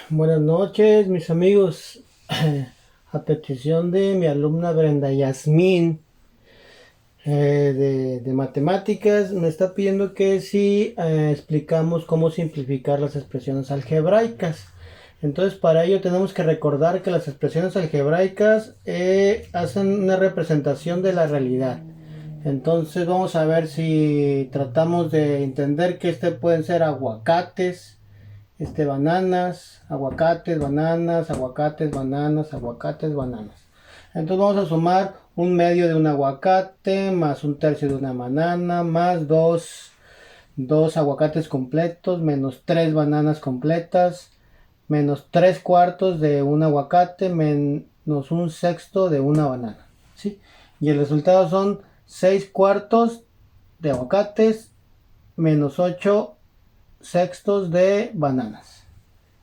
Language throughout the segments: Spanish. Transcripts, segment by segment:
Buenas noches, mis amigos. A petición de mi alumna Brenda Yasmín de matemáticas, me está pidiendo que si explicamos cómo simplificar las expresiones algebraicas. Entonces, para ello tenemos que recordar que las expresiones algebraicas hacen una representación de la realidad. Entonces, vamos a ver si tratamos de entender que pueden ser aguacates, bananas, aguacates, bananas, aguacates, bananas, aguacates, bananas. Entonces vamos a sumar un medio de un aguacate más un tercio de una banana más dos aguacates completos menos tres bananas completas menos tres cuartos de un aguacate menos un sexto de una banana. ¿Sí? Y el resultado son 6 cuartos de aguacates menos 8 sextos de bananas.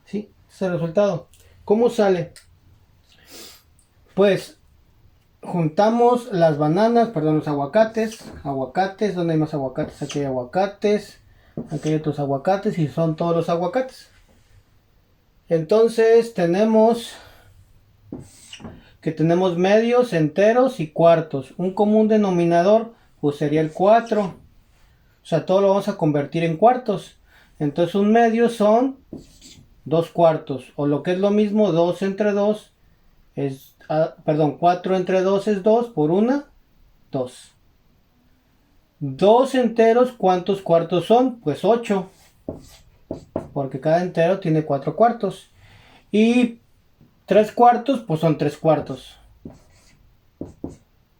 ¿Sí? Ese es el resultado. ¿Cómo sale? Pues juntamos las bananas, perdón, los aguacates, ¿dónde hay más aguacates? Aquí hay aguacates, aquí hay otros aguacates y son todos los aguacates. Entonces tenemos medios, enteros y cuartos. Un común denominador pues sería el 4. O sea, todo lo vamos a convertir en cuartos. Entonces un medio son 2 cuartos. O lo que es lo mismo, 2 entre 2 es, perdón, 4 entre 2 es 2 por una, 2. 2 enteros, ¿cuántos cuartos son? Pues 8, porque cada entero tiene 4 cuartos. Y 3 cuartos, pues son 3 cuartos.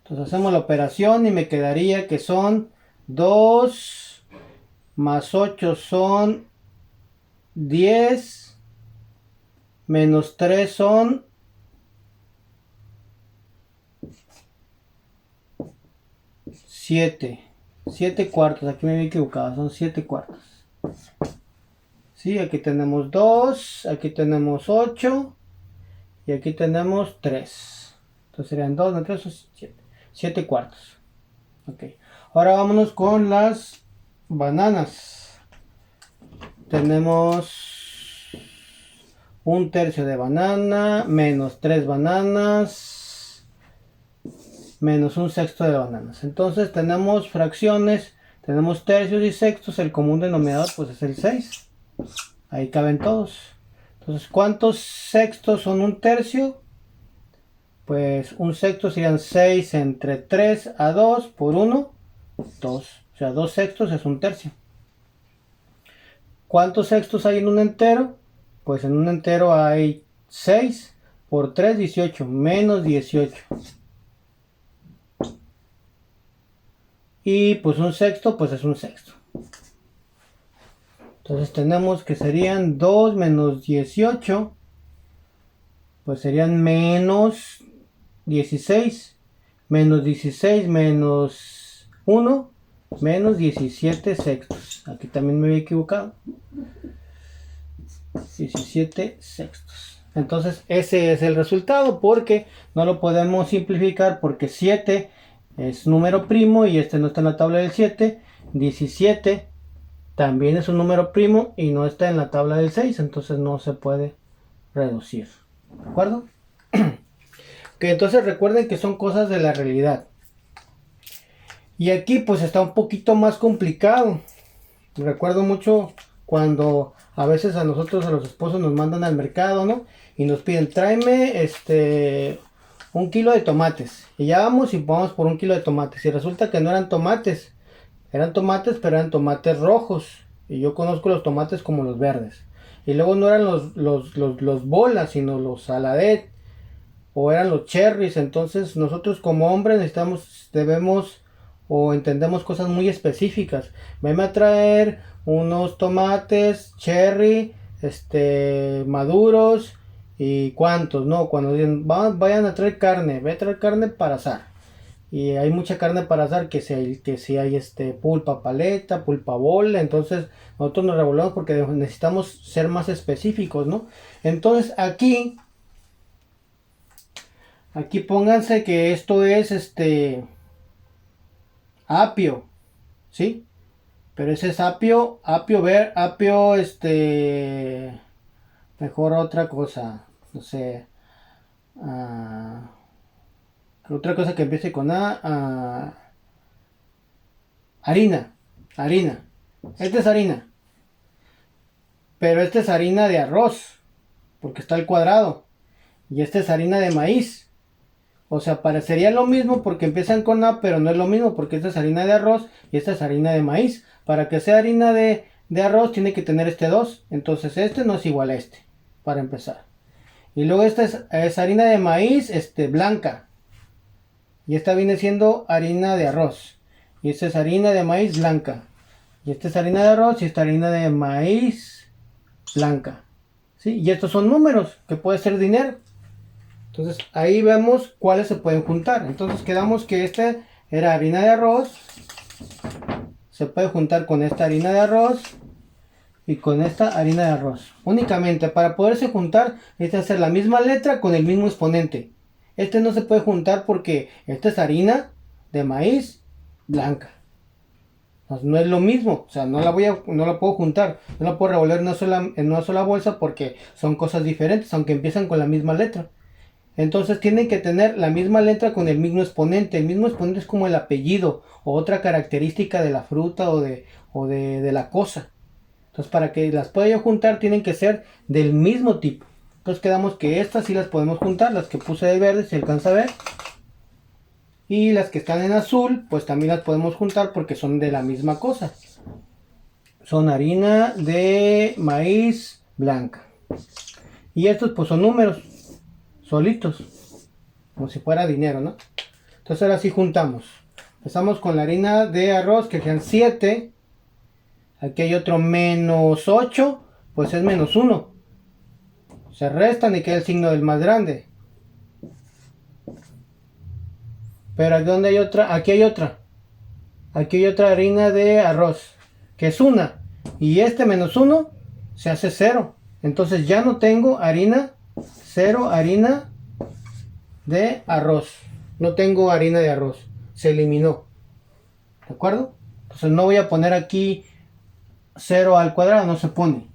Entonces hacemos la operación y me quedaría que son 2 más 8 son 10, menos 3 son 7. 7 cuartos, aquí me había equivocado, son 7 cuartos. Sí, aquí tenemos 2, aquí tenemos 8 y aquí tenemos 3. Entonces serían 2, no 3, 7. 7 cuartos. Ok. Ahora vámonos con las bananas. Tenemos un tercio de banana, menos 3 bananas, menos un sexto de bananas. Entonces tenemos fracciones, tenemos tercios y sextos. El común denominador pues es el 6. Ahí caben todos. Entonces, ¿cuántos sextos son un tercio? Pues un sexto serían 6 entre 3 a 2 por 1, 2. O sea, 2 sextos es un tercio. ¿Cuántos sextos hay en un entero? Pues en un entero hay 6 por 3, 18, menos 18. Y pues un sexto, pues es un sexto. Entonces tenemos que serían 2 menos 18, pues serían menos 16, menos 16 menos 1, menos 17 sextos. Aquí también me había equivocado. 17 sextos. Entonces ese es el resultado, porque no lo podemos simplificar porque 7 es número primo y este no está en la tabla del 7. 17 también es un número primo y no está en la tabla del 6, entonces no se puede reducir. ¿De acuerdo? Que entonces recuerden que son cosas de la realidad. Y aquí pues está un poquito más complicado. Recuerdo mucho cuando a veces a nosotros, a los esposos, nos mandan al mercado, ¿no? Y nos piden, tráeme un kilo de tomates. Y ya vamos y vamos por un kilo de tomates. Y resulta que no eran tomates. Eran tomates, pero eran tomates rojos. Y yo conozco los tomates como los verdes. Y luego no eran los bolas, sino los saladet. O eran los cherries. Entonces nosotros como hombres debemos o entendemos cosas muy específicas. Venme a traer unos tomates cherry, maduros y cuántos, ¿no? Cuando dicen, vayan a traer carne, ve a traer carne para asar. Y hay mucha carne para asar que si hay pulpa paleta, pulpa bola, entonces nosotros nos revolvemos porque necesitamos ser más específicos, ¿no? Entonces aquí pónganse que esto es apio, ¿sí? Pero ese es apio, Mejor otra cosa, no sé, otra cosa que empiece con harina, harina. Esta es harina, pero esta es harina de arroz, porque está al cuadrado. Y esta es harina de maíz. O sea, parecería lo mismo porque empiezan con A, pero no es lo mismo porque esta es harina de arroz y esta es harina de maíz. Para que sea harina de arroz tiene que tener este 2. Entonces este no es igual a este, para empezar. Y luego esta es harina de maíz blanca. Y esta viene siendo harina de arroz. Y esta es harina de maíz blanca. Y esta es harina de arroz y esta harina de maíz blanca. ¿Sí? Y estos son números, que puede ser dinero. Entonces ahí vemos cuáles se pueden juntar. Entonces quedamos que esta era harina de arroz. Se puede juntar con esta harina de arroz y con esta harina de arroz. Únicamente para poderse juntar hay que hacer la misma letra con el mismo exponente. Este no se puede juntar porque esta es harina de maíz blanca. No es lo mismo, o sea, no la puedo juntar, no la puedo revolver en una sola bolsa porque son cosas diferentes, aunque empiezan con la misma letra. Entonces tienen que tener la misma letra con el mismo exponente. El mismo exponente es como el apellido o otra característica de la fruta o de la cosa. Entonces para que las pueda yo juntar tienen que ser del mismo tipo. Entonces quedamos que estas sí las podemos juntar, las que puse de verde si alcanza a ver. Y las que están en azul pues también las podemos juntar porque son de la misma cosa. Son harina de maíz blanca. Y estos pues son números solitos, como si fuera dinero, ¿no? Entonces ahora sí juntamos. Empezamos con la harina de arroz, que sean 7. Aquí hay otro menos 8, pues es menos 1. Se restan y queda el signo del más grande. Pero aquí donde hay otra, aquí hay otra. Aquí hay otra harina de arroz, que es 1. Y este menos 1 se hace 0. Entonces ya no tengo harina, 0 harina de arroz. No tengo harina de arroz. Se eliminó. ¿De acuerdo? Entonces no voy a poner aquí 0 al cuadrado. No se pone.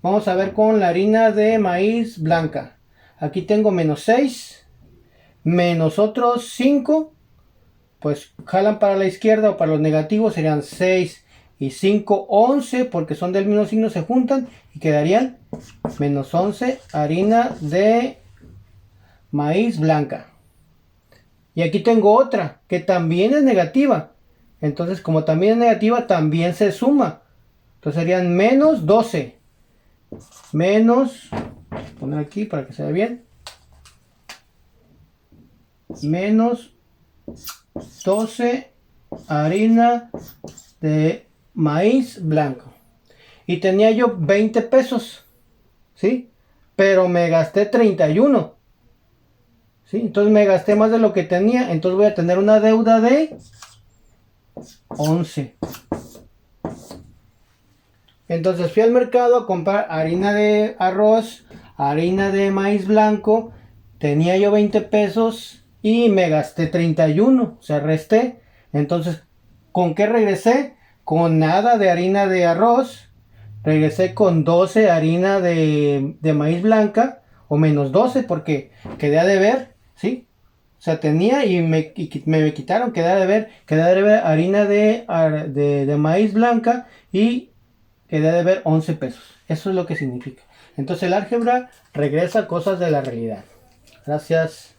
Vamos a ver con la harina de maíz blanca. Aquí tengo menos 6. Menos otros 5. Pues jalan para la izquierda o para los negativos. Serían 6 y 5, 11. Porque son del mismo signo, se juntan. Y quedarían menos 11 harina de maíz blanca. Y aquí tengo otra que también es negativa. Entonces como también es negativa también se suma. Entonces serían menos 12. Menos, voy a poner aquí para que se vea bien. Menos 12 harina de maíz blanco. Y tenía yo 20 pesos. ¿Sí? Pero me gasté 31. ¿Sí? Entonces me gasté más de lo que tenía. Entonces voy a tener una deuda de 11. Entonces fui al mercado a comprar harina de arroz, harina de maíz blanco. Tenía yo 20 pesos y me gasté 31. O sea, resté. Entonces, ¿con qué regresé? Con nada de harina de arroz. Regresé con 12 harina de maíz blanca. O menos 12 porque quedé a deber. ¿Sí? O sea, tenía y me quitaron, quedé a deber harina de maíz blanca y quedé a deber 11 pesos. Eso es lo que significa. Entonces el álgebra regresa cosas de la realidad. Gracias.